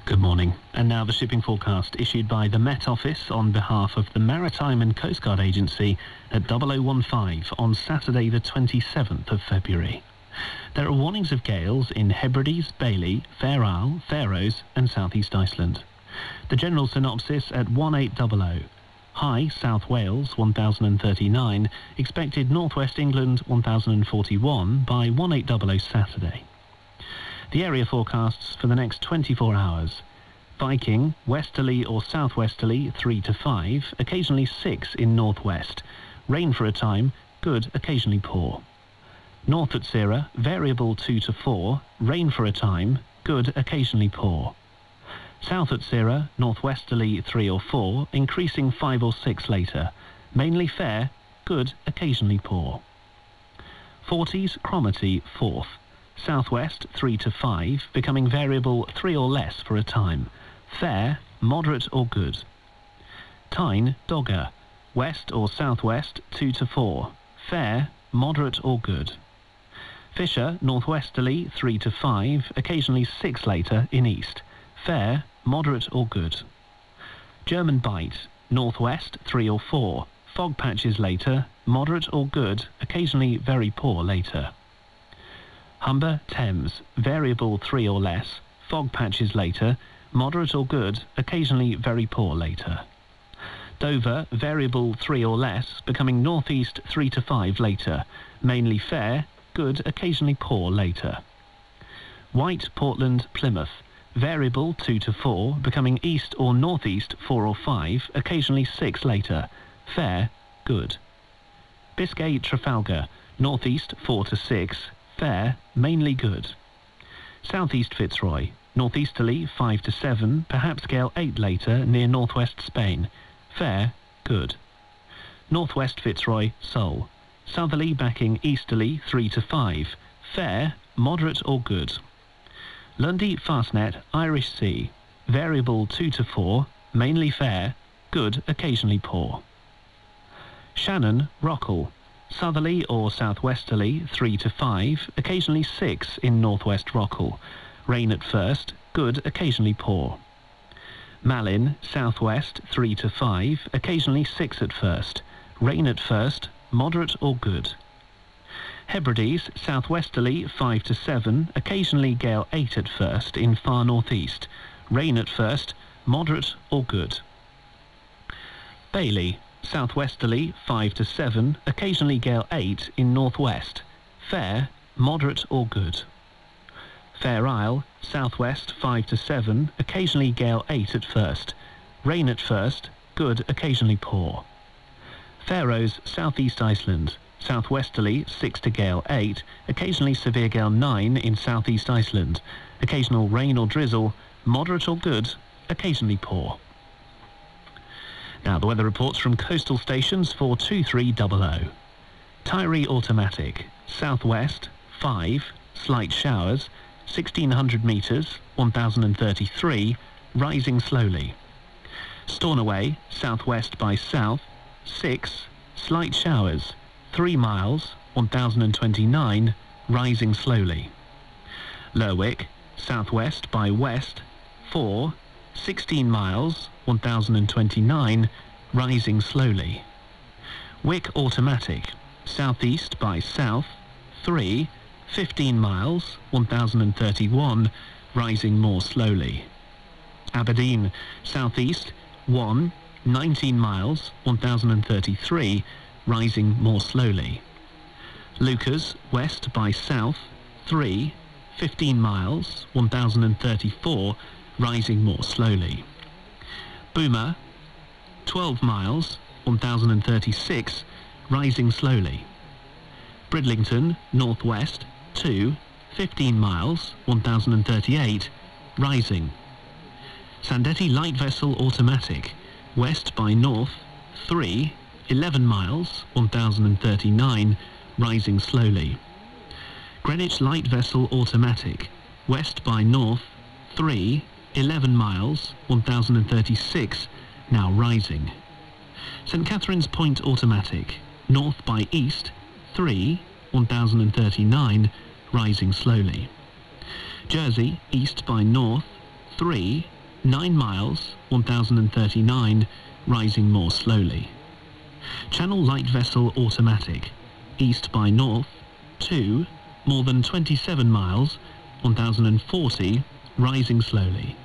Good morning. And now the shipping forecast issued by the Met Office on behalf of the Maritime and Coast Guard Agency at 0015 on Saturday the 27th of February. There are warnings of gales in Hebrides, Bailey, Fair Isle, Faroes and South East Iceland. The general synopsis at 1800. High South Wales 1039, expected Northwest England 1041 by 1800 Saturday. The area forecasts for the next 24 hours. Viking, westerly or southwesterly 3 to 5, occasionally 6 in northwest. Rain for a time, good, occasionally poor. North at Sierra, variable 2 to 4, rain for a time, good, occasionally poor. South at Sierra, northwesterly 3 or 4, increasing 5 or 6 later. Mainly fair, good, occasionally poor. Forties, Cromarty 4th. Southwest 3 to 5, becoming variable 3 or less for a time. Fair, moderate or good. Tyne, Dogger, west or southwest 2 to 4. Fair, moderate or good. Fisher, northwesterly 3 to 5, occasionally 6 later in east. Fair, moderate or good. German Bight, northwest 3 or 4. Fog patches later, moderate or good, occasionally very poor later. Humber, Thames, variable 3 or less, fog patches later, moderate or good, occasionally very poor later. Dover, variable 3 or less, becoming northeast 3 to 5 later, mainly fair, good, occasionally poor later. White, Portland, Plymouth, variable 2 to 4, becoming east or northeast 4 or 5, occasionally 6 later, fair, good. Biscay, Trafalgar, northeast 4 to 6, fair, mainly good. Southeast Fitzroy, northeasterly 5 to 7, perhaps gale 8 later near northwest Spain. Fair, good. Northwest Fitzroy, Seoul, southerly backing easterly 3 to 5. Fair, moderate or good. Lundy Fastnet, Irish Sea, variable 2 to 4, mainly fair, good, occasionally poor. Shannon, Rockall, southerly or southwesterly 3 to 5, occasionally 6 in northwest Rockall. Rain at first, good, occasionally poor. Malin, southwest 3 to 5, occasionally 6 at first. Rain at first, moderate or good. Hebrides, southwesterly 5 to 7, occasionally gale 8 at first in far northeast. Rain at first, moderate or good. Bailey, southwesterly 5 to 7, occasionally gale 8 in northwest. Fair, moderate or good. Fair Isle, southwest 5 to 7, occasionally gale 8 at first. Rain at first, good, occasionally poor. Faroes, southeast Iceland, southwesterly 6 to gale 8, occasionally severe gale 9 in southeast Iceland. Occasional rain or drizzle, moderate or good, occasionally poor. Now the weather reports from coastal stations for 2300. Tyree Automatic, southwest 5, slight showers, 1600 metres, 1033, rising slowly. Stornoway, southwest by south, 6, slight showers, 3 miles, 1029, rising slowly. Lerwick, southwest by west, 4, 16 miles, 1029, rising slowly. Wick Automatic, southeast by south, 3, 15 miles, 1031, rising more slowly. Aberdeen, southeast, 1, 19 miles, 1033, rising more slowly. Lucas, west by south, 3, 15 miles, 1034, rising more slowly. Boomer, 12 miles, 1036, rising slowly. Bridlington, northwest, 2, 15 miles, 1038, rising. Sandetti light vessel automatic, west by north, 3, 11 miles, 1039, rising slowly. Greenwich light vessel automatic, west by north, 3, 11 miles, 1036, now rising. St Catherine's Point automatic, north by east, 3, 1039, rising slowly. Jersey, east by north, 3, 9 miles, 1039, rising more slowly. Channel light vessel automatic, east by north, 2, more than 27 miles, 1040, rising slowly.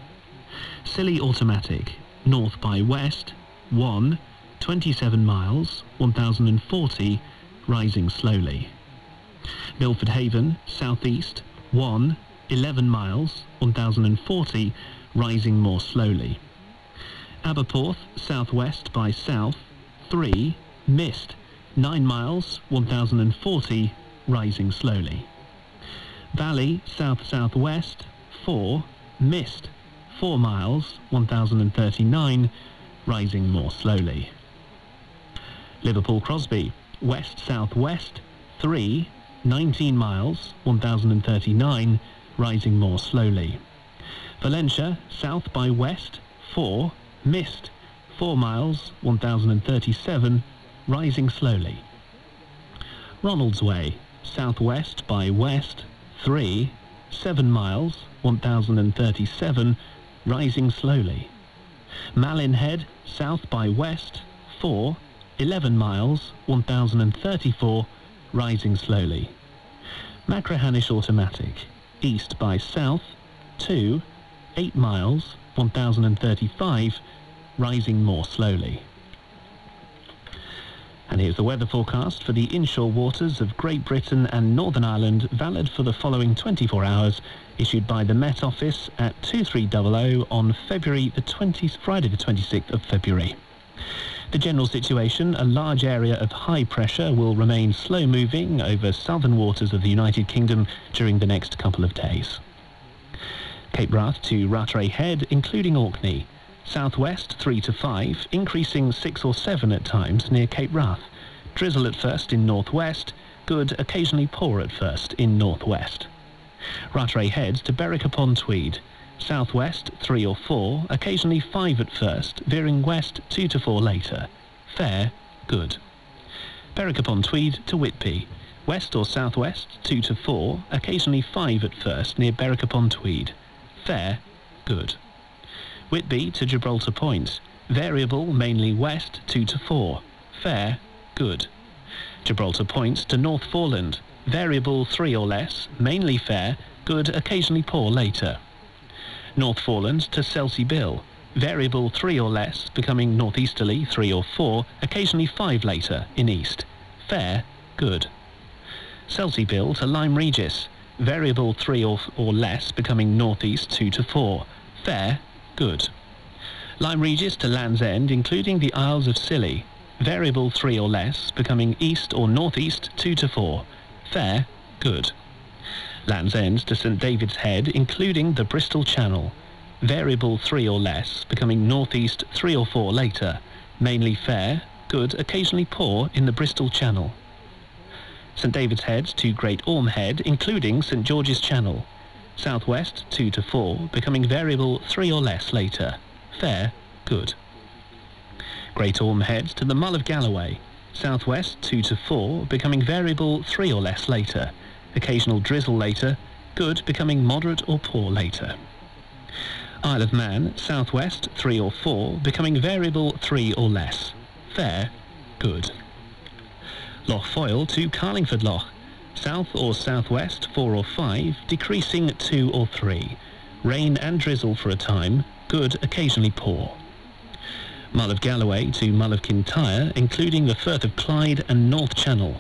Scilly automatic, north by west, 1, 27 miles, 1040, rising slowly. Milford Haven, southeast, 1, 11 miles, 1040, rising more slowly. Aberporth, southwest by south, 3, mist, 9 miles, 1040, rising slowly. Valley, south-southwest, 4, mist, 4 miles, 1039, rising more slowly. Liverpool Crosby, west-southwest, 3, 19 miles, 1039, rising more slowly. Valencia, south by west, 4, mist, 4 miles, 1037, rising slowly. Ronaldsway, southwest by west, 3, 7 miles, 1037, rising slowly. Malin Head, south by west, 4, 11 miles, 1034, rising slowly. Machrihanish automatic, east by south, 2, 8 miles, 1035, rising more slowly. And here's the weather forecast for the inshore waters of Great Britain and Northern Ireland, valid for the following 24 hours, issued by the Met Office at 2300 on Friday the 26th of February. The general situation: a large area of high pressure will remain slow-moving over southern waters of the United Kingdom during the next couple of days. Cape Wrath to Rattray Head, including Orkney. Southwest 3 to 5, increasing 6 or 7 at times near Cape Wrath. Drizzle at first in northwest, good, occasionally poor at first in northwest. Rattray Head to Berwick-upon-Tweed. Southwest 3 or 4, occasionally 5 at first, veering west 2 to 4 later. Fair, good. Berwick-upon-Tweed to Whitby. West or southwest 2 to 4, occasionally 5 at first near Berwick-upon-Tweed. Fair, good. Whitby to Gibraltar Point. Variable, mainly west 2 to 4. Fair, good. Gibraltar Point to North Foreland. Variable 3 or less, mainly fair, good, occasionally poor later. North Foreland to Selsey Bill. Variable 3 or less, becoming northeasterly 3 or 4, occasionally 5 later in east. Fair, good. Selsey Bill to Lyme Regis. Variable 3 or less, becoming northeast 2 to 4. Fair, good. Lyme Regis to Land's End, including the Isles of Scilly. Variable 3 or less, becoming east or northeast 2 to 4. Fair, good. Land's End to St David's Head, including the Bristol Channel. Variable 3 or less, becoming northeast 3 or 4 later. Mainly fair, good, occasionally poor in the Bristol Channel. St David's Head to Great Orme Head, including St George's Channel. Southwest 2 to 4, becoming variable 3 or less later. Fair, good. Great Orme Head to the Mull of Galloway. Southwest 2 to 4, becoming variable 3 or less later. Occasional drizzle later, good, becoming moderate or poor later. Isle of Man, southwest 3 or 4, becoming variable 3 or less. Fair, good. Loch Foyle to Carlingford Loch. South or southwest 4 or 5, decreasing 2 or 3. Rain and drizzle for a time, good, occasionally poor. Mull of Galloway to Mull of Kintyre, including the Firth of Clyde and North Channel.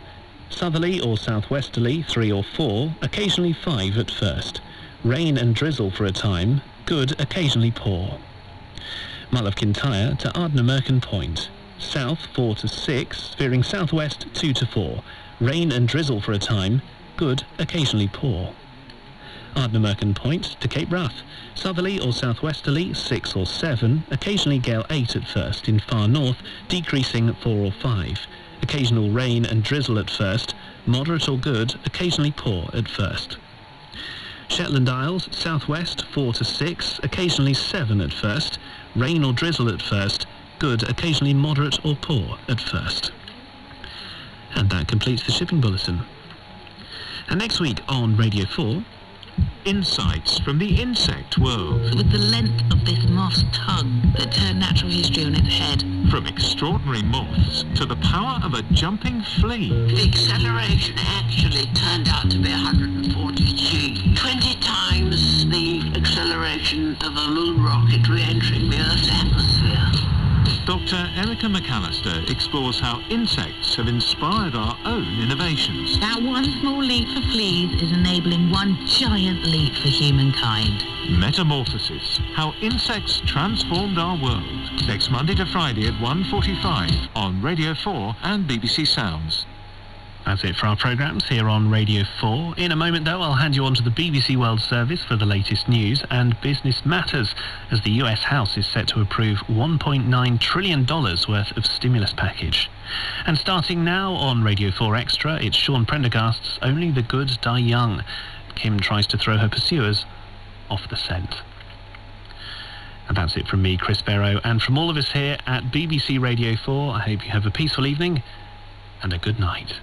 Southerly or southwesterly 3 or 4, occasionally 5 at first. Rain and drizzle for a time, good, occasionally poor. Mull of Kintyre to Ardnamurchan Point. South 4 to 6, veering southwest 2 to 4. Rain and drizzle for a time, good, occasionally poor. Ardnamurchan Point to Cape Wrath. Southerly or southwesterly 6 or 7, occasionally gale 8 at first in far north, decreasing 4 or 5. Occasional rain and drizzle at first, moderate or good, occasionally poor at first. Shetland Isles, southwest 4 to 6, occasionally 7 at first. Rain or drizzle at first, good, occasionally moderate or poor at first. And that completes the shipping bulletin. And next week on Radio 4... Insights from the insect world. With the length of this moth's tongue that turned natural history on its head. From extraordinary moths to the power of a jumping flea. The acceleration actually turned out to be 140 G. 20 times the acceleration of a moon rocket re-entering the Earth's atmosphere. Dr. Erica McAllister explores how insects have inspired our own innovations. That one small leap for fleas is enabling one giant leap for humankind. Metamorphosis, how insects transformed our world. Next Monday to Friday at 1:45 on Radio 4 and BBC Sounds. That's it for our programmes here on Radio 4. In a moment, though, I'll hand you on to the BBC World Service for the latest news and business matters, as the US House is set to approve $1.9 trillion worth of stimulus package. And starting now on Radio 4 Extra, it's Sean Prendergast's Only the Good Die Young. Kim tries to throw her pursuers off the scent. And that's it from me, Chris Barrow, and from all of us here at BBC Radio 4. I hope you have a peaceful evening and a good night.